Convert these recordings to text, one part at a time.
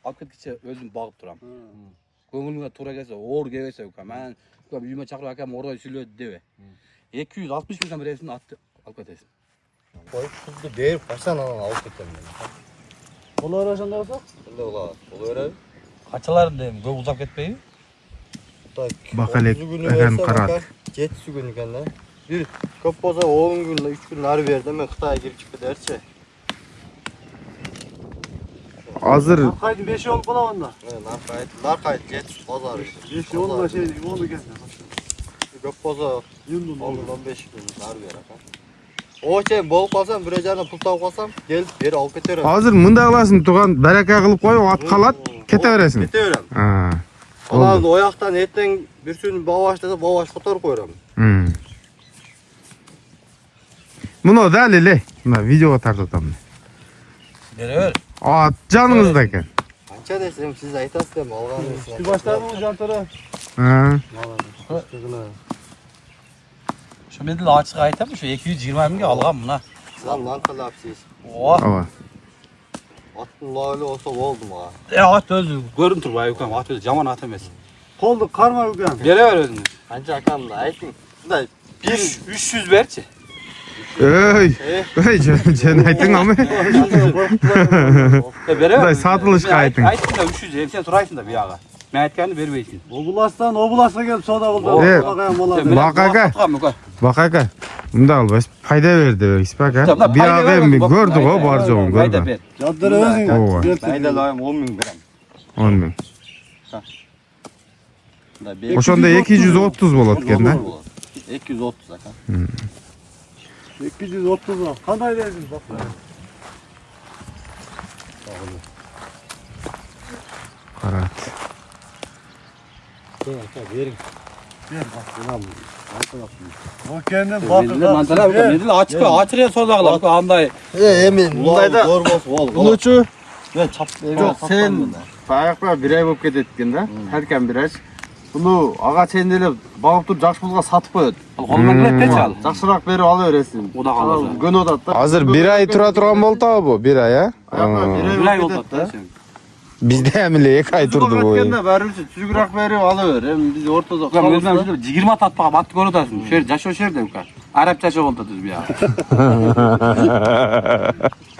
alып кеткенше өзім бағып тұрам. Көңіліңе тура келсе, оор келбесе мен үйіме шақырып әкем орай сүйледі дебе. 260 мыңдан бересің, атты алып кетесің. Қойып қызды беріп қашан алып кетемін. Olur aşağıda olsa? Şimdi ola, olur. Қаншаларын деймін, көп ұзап кетпейді. Bakalek efendim karat. 7 gün ekan da. Bir ko'p bo'lsa 10 gün, 3 gün nari berdi, men Xitoyga kirib chiqib ketarchi. Hazır Kaydı 5 yol falan onda. Narxayt 7 bozor. 5 yol da şey oldu geldi. Ko'p bo'lsa Yundun 10 15 gün nari ber aka. Ocha bo'lib qolsam, bir joydan pul topib qolsam, kelib ber olib ketaveraman. hazır mında kılasın tuğan bereke kılıp koy at kalat keteveresin. Ketaveraman. Ha. Ulan oyaqdan erteng bir suyun bavaşlasa bavaş ko'tarib qo'yaraman. Bunu da lele. Buna videoga tartatam. Beraber. At canınızda ekan. Qancha desam siz aytasiz ham olganingiz. Bir başlar mı jantara? Ha. Şu mendil açık aytam, şu 220 mingga algan buna. Sizlar lan qilapsiz. Oh. Ava. Atın loyli olsa oldu mu? At özü görün turbay ukam, at özü jaman at emas. Koldu karma yukan. Beraber özünüz. Qancha akam da ayting. Bunday 300 berçi. Ey. Ey sen aytın ama. Beraber. Bunday satılışqa aytın. Aytın da 300, sen suraysın da bir yağa. Men aytkanını bermeysin. Obulas'ta gelip soda buldu. Evet. Bakayım Bak aka. Bak aka. Bunda al bas fayda verdi ispak ha. Bir Fayda ağa vermedi, mi bak, gördük o fayda barcağın Fayda gördük. ver. Jantara Ova. özün. Bayda loyim 10 ming beram. 10 ming. Bunday Oşonda 230 bolat ekan da. 230 aka. 230 lira. Kanday verdiniz bak. Karat. Verin. O kendin Mendil bakır. mantala ukam, mendil açık açırıya sordağlar ukam anday. Emin bundayda zor bo'lsa ol. Bunuçu. Men chap Yok sen bayakla bir ay болып кететкен да. Herken bir ay. Bunu ağa çendelep bağıp dur jakşı pulga satıp koyot. Kolundan bilet çal. Жақсырақ беріп ала бересің. O da kalır. Gün odat da. Hazır bir ay tura turgan boldu abi bu bir ay ha. Bir ay oldu da. Bizde emile 2 ay turdu bu. Ötkende barımsın tüzgürak verip alıver. Hem biz ortada Ukam özünden şöyle 20 atpağa battık konutasın. Şöyle jaşo şerde ukam. Arapçaça oldu düz bir ya.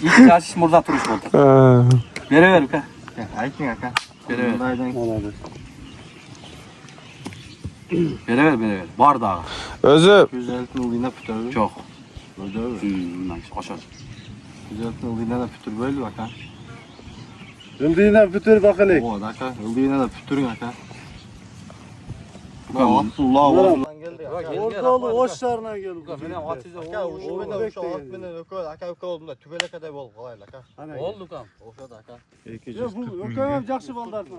İlk jaşış murda turuş oldu. Beraber ukam. Ayting aka. Beraber. Bundaydan Beraber. Bar dağı. Özü 250 yılına pütürdü. Çok. Öyle. Bundan aşağı. 250 yılına pütür böyle aka. Yıldığına bütün bakalım. O aka. Yılına da pütürün aka. Ukam. Allah olsun. Geldi aka. Ortalı hoşlarına gel. Ukam benim atıyla Aka uşu menen uşu at menen ökö aka ökö oldum tübele kadar bol kolayla aka. Oldu ukam. Oşada aka. Ya bu ökemem jakşı baldarsın.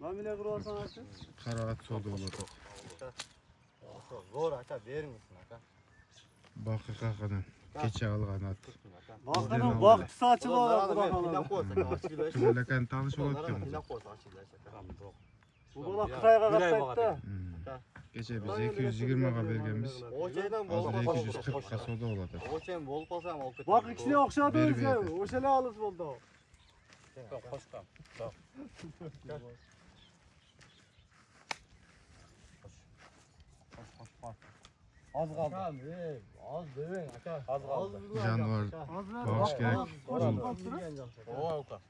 Lan bile kurarsan açın. Karat soda olur. Oşo zor aka verin misin aka. Bakı kakadan. Keçe algan at. Bakının baktısı açılı olan bu Ulan bakalım. koysak açıklayacak. Tübelekan tanışıp ötken. Ulan koysak açıklayacak. Bu bana kırayga kaçtaydı da. Geçe biz 220'ga bergenmiz. O şeyden bol Hazır 240'ga soda oladı. O şeyden bol olsam ol ketdim. Bak ikisini okşadı Beri öyle. verdi. O şeyle alız buldu. Hoş ukam. Az kaldı. Az dövün aka. Az kaldı. Janvar bağış gerek. O ukam.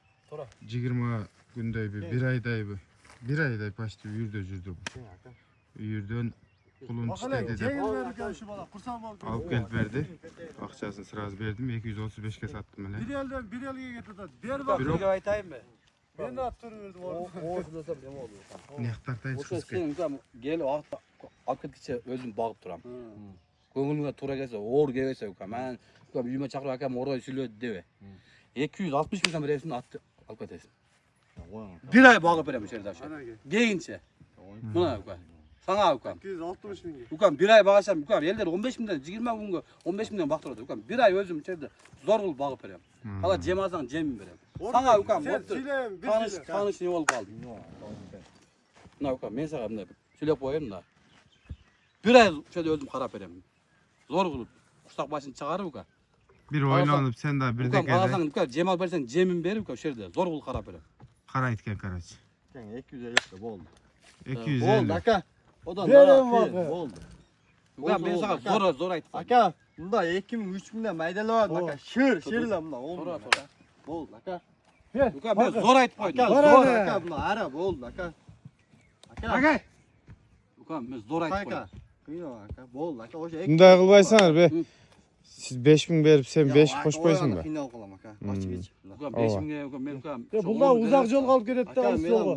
20 günday bir ayday bu. Bir ayday başta yürüdü bu. Yürüdün kulun Bakalım istedi ceyin de verirken şu bana kursan bol. alıp gelip verdi. Akçasını sırası verdim 235'e sattım hele. Bir elden bir elge getirdi. Bir Ukam bak. bir aytayım mı? Ben de attırıverdim orada. O şurada ne oluyor? Ne yaktartayız Oşo kız ki. sen ukam gel alып кеткенше özüm bağып turam. Көңіліңе тура келсе, оор келбесе ukam мен ukam үйіме шақырып әкем орай сүйледі дебе. 260 мыңдан бересің, атты алып кетесің. Bir ay bağып беремін жерде aşağı. Deyince. Buna ukam. Sana ukam. 260 bin. Ukam bir ay bağışam ukam elder 15 mingdan 20 күнгө 15 mingdan baktırdı ukam. Bir ay özüm içeride zor bulup bağып berem. Hala cem alsan cem berem. Sana ukam tanış ne olup kaldı. Buna ukam men sana bunday söylep koyayım da. Bir ay şöyle özüm karap berem. Zor bulup kuşak başını çıkarıp ukam. Bir oynanıp sen daha bir Ukam dekede alasan ukam cem al bersen cemin berip ukam şerde zor bulup karap berem. Qara aytgan qarach. 250 de bo'ldi. 250. Bo'ldi aka. Odan Berim nariroq bak. bo'ldi. Uka men sana zo'r aytdim. Aka, bunda 2000-3000 dan maydalab aka. Shirlar bunda. To'ra. Bo'ldi aka. Uka men zo'r aytib qo'ydim. Aka, zo'r aka bunda ara bo'ldi aka. Aka. Uka men zo'r aytib Aka. qo'ydim. Qiyno aka, bo'ldi aka. O'sha Bunday qilmaysanlar be. Siz 5000 berib sen 5 qo'shib qo'ysinmi? Qiynal qilaman aka. Ochib ichib. Uka 5000 ga uka men uka. Bundan uzak yolga olib ketadi Aka, da men so'g'i.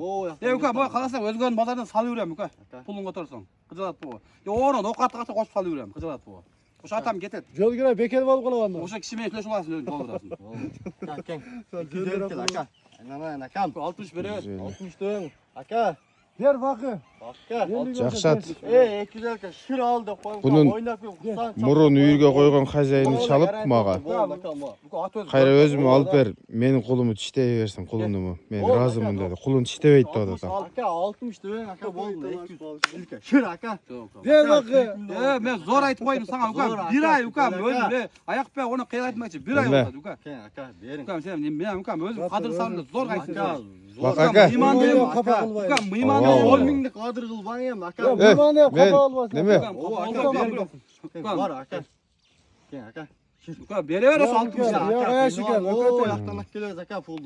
o Uka bu qalasang o'zganing bozordan solaveraman uka. Pulingga o'tirsang. Qijilat bu. O'g'rini ovqatga qo'shib solaveraman. Qijilat bu. O'sha atam ketadi. Yo'lgina bekor bo'lib qolavanda. O'sha kishi men eplashib olasin o'zing qoldirasin. Aka. 250 aka. Mana akam. 60 beraver. 60 dön. Aka. Ber bakı. Aka. Жақшат. 200 aka. Shir aldı qo'yib. Bunun O'ynab qo'yib. Murun uyga qo'ygan xazayini chalib maga. Bo'ldi aka. Uka at o'zi. Qayra o'zim olib ber. Meni qo'limni tishtayversin, qo'limni. Men roziman dedi. Qo'lini tishtayverdi dedi adam. Aka 60 dön aka bo'ldi. 200. Shir aka. Ber bakı. Men zo'r aytib qo'ydim sana uka. Bir ay uka o'zim oyoq bilan uni qiyratmoqchi. Bir ay Nima? o'tadi uka. Aka bering. Uka sen men uka o'zim qadr sanimda zo'r aytdim. Bak aka. Miyman Yo'q, dedim. xafa qilmaydi. Uka miyman Oo. 10 mingni qadr qilmang ham aka. Yo'q, Eh, bimani ham men- kafa olmasın. nima? O aka Uka bering. Var aka. Ken aka. Uka beraver Yo'q, 60 uka. ya. Yo'q, ayashi kel, O ökete. yoqdan kelasiz aka pulni.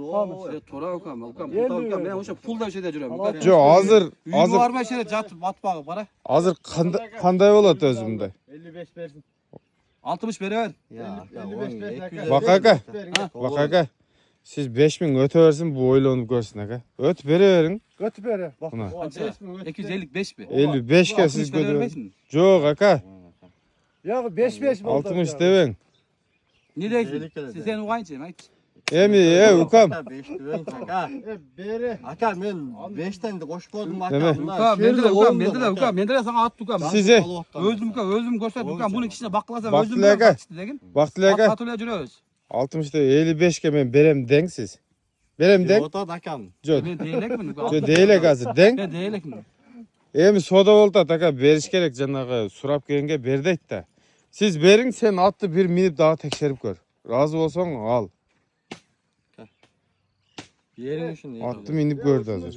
To'ra uka Endi men o'sha pulda o'sha yerda yuraman. Jo, hozir Hozir bormay shere jatib batpag'i bora. hozir qanday bo'ladi o'zimda? 55 bersin. 60 beraver. Ya, 55 bersin aka. Bak aka. Bak aka. Siz 5000 ötüversin bu oylanıp görsün aka. Öt verin. Götü bere. Bak. Buna. 255 mi? 55 ke siz götürün. götürün. Yok aka. Ya 5 oldu. 60 deyin. Ne deysin? Sen uğayınca mı? Emi ukam. 5 dön aka. Bere. Aka men 5'ten de qo'shib qo'ydim Nima? aka. Uka mendele sana at uka. Size. Özüm gösterdim uka. Bunun kişine baklasam Bak özüm Dilek aka. dedim. Baktı aka. Atölye jüröz. 60 de 55 ke ben berem denk siz. Berem denk. Ota da akam. Jo. Ben değilek mi? Jo değil hazır denk. Ben değilek mi? Emi soda oldu aka beriş gerek janağı surap kelgenge berdeyt da. Siz verin sen attı bir minip daha tekşerip gör. Razı olsan al. Yerin şimdi. Attı minip gördü hazır.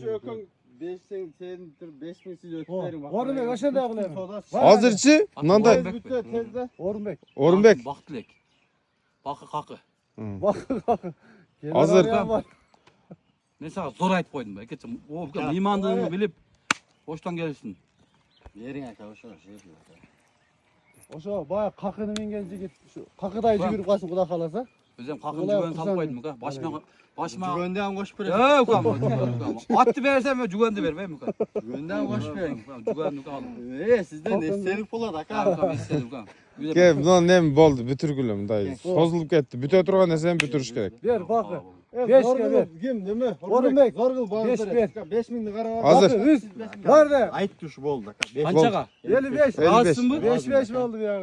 5'ten sen 5000 siz ötüp verin. Orunbek aşağıda ağlayalım. Hazırçı. Nanda Orunbek. Orunbek. Baktılek. Bakı kakı. Bak. Hazır. Ben sana zor ayıp koydum. Geçim. O mimandığını bilip hoştan gelirsin. Yerin aka o'sha şey diyor. Oşo baya kakını mingen jigit. Kakıday jigirip kalsın kuda kalasa. Özüm kakın Olay cügönü kısan- talıp koydum. Başıma. Jugönde ham qo'shib berasiz. Ya ukam. Attı versem ben cügönü de vermem ukam. Jugönde ham qo'shib bering. Cügönü ukam. Sizden estelik bo'ladi aka. Ukam istedim ukam. Ke bundan nem boldu bütürgülüm dayı. Sozulup ketdi. Büte oturgan desen bütürüş gerek. Ver bakı. 5 ke ver. Kim nima? Orunbek. Zorgul bana 5 ver. 5000'ni qarab. Hazır. Bakı 100. Var da. Ayt tuş bo'ldi aka. Kançaga. 55. 55. mı? 5 oldu ya.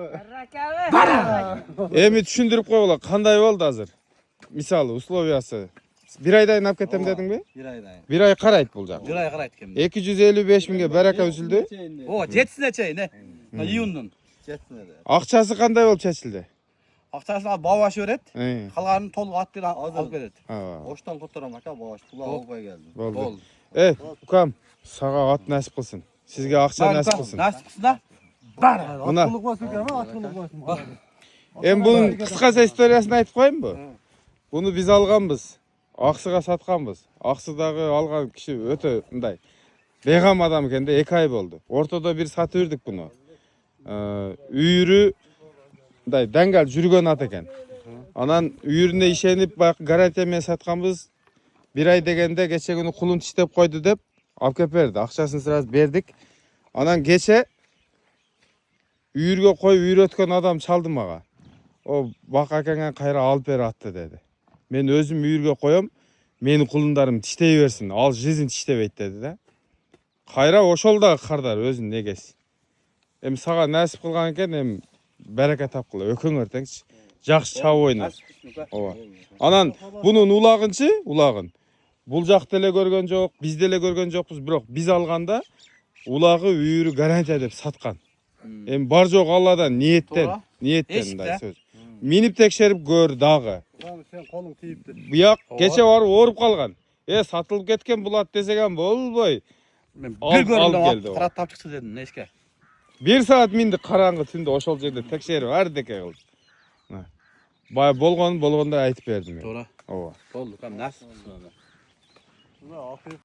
Emi düşündürüp koyula. Kanday oldu hazır. Misali usloviyası. Bir ayda nap ketem dedin mi? Bir aydan. Bir ay karayt bulacak. Jüraya karayt kim? 255 binge beraka üzüldü. O jetsine çey ne? Yiyundun. Jetmedi. Akçası kanday olup çeçildi. Akçasına bavaş öğret. He. Kalanını tolu attır alıp veret. Ha. Oştan ko'taraman aka, boş pula olmay geldim. Oldu. Oldu. Ukam sağa at nasip kılsın. Sizge akça nasip kılsın. Nasip kılsın da. Buna. Atılık basın ama atılık basın. Em bunun kıskasa historiyasını aytıp koyayım mı? Bunu biz alganbız. Aksıga satkanbız. Aksıdagı algan kişi öte mınday. Beğam adam eкен de 2 ay boldu. Ortada bir satırdık bunu. Üyürü mınday dengel жүрgөн at eken. Anan üyürüne işenip bak garantiya men satkanbız. 1 ay degende geçe günü kulun tiştep koydu dep alып kep berdi. Akçaсын sıraz berdik. Anan geçe üyürge koy üyretken adam çaldı maga. O bak akenge kayra alıp beri attı dedi. Men özüm üyürge koyam. Meni kulundarım tiştey versin. Al jizin tiştebeyt dedi de. Kayra oşol da kardar özün negesi. Em sağa nasip kılgan eken em bereke tapkıla ökөңөр teңçi. Жақсы çabı oynar. Ova. Anan bunun ulagınçı ulagın. Bul жак деле көргөн жок, биз деле көргөн жокпуз, бирок биз алганда улагы үйүрү гарантия деп саткан. Эми бар жок Алладан ниеттен, Туура. ниеттен Эшикте. мындай сөз. Минип текшерип көр дагы. Sen kolun teyiptir. Буяк кече барып ооруп калган. Satılıp ketken bulat desek ham bolboy. Men Al- bir al görümden geldi alıp o. karat tapçıksız dedim ne işke. 1 saat mindi karаңgı түндө ошол жерде текшерип ар деке кылып. Бая болгондо айтып бердим мен. Doğru. Ооба. Oldu. Nasıl? Ulan afiyet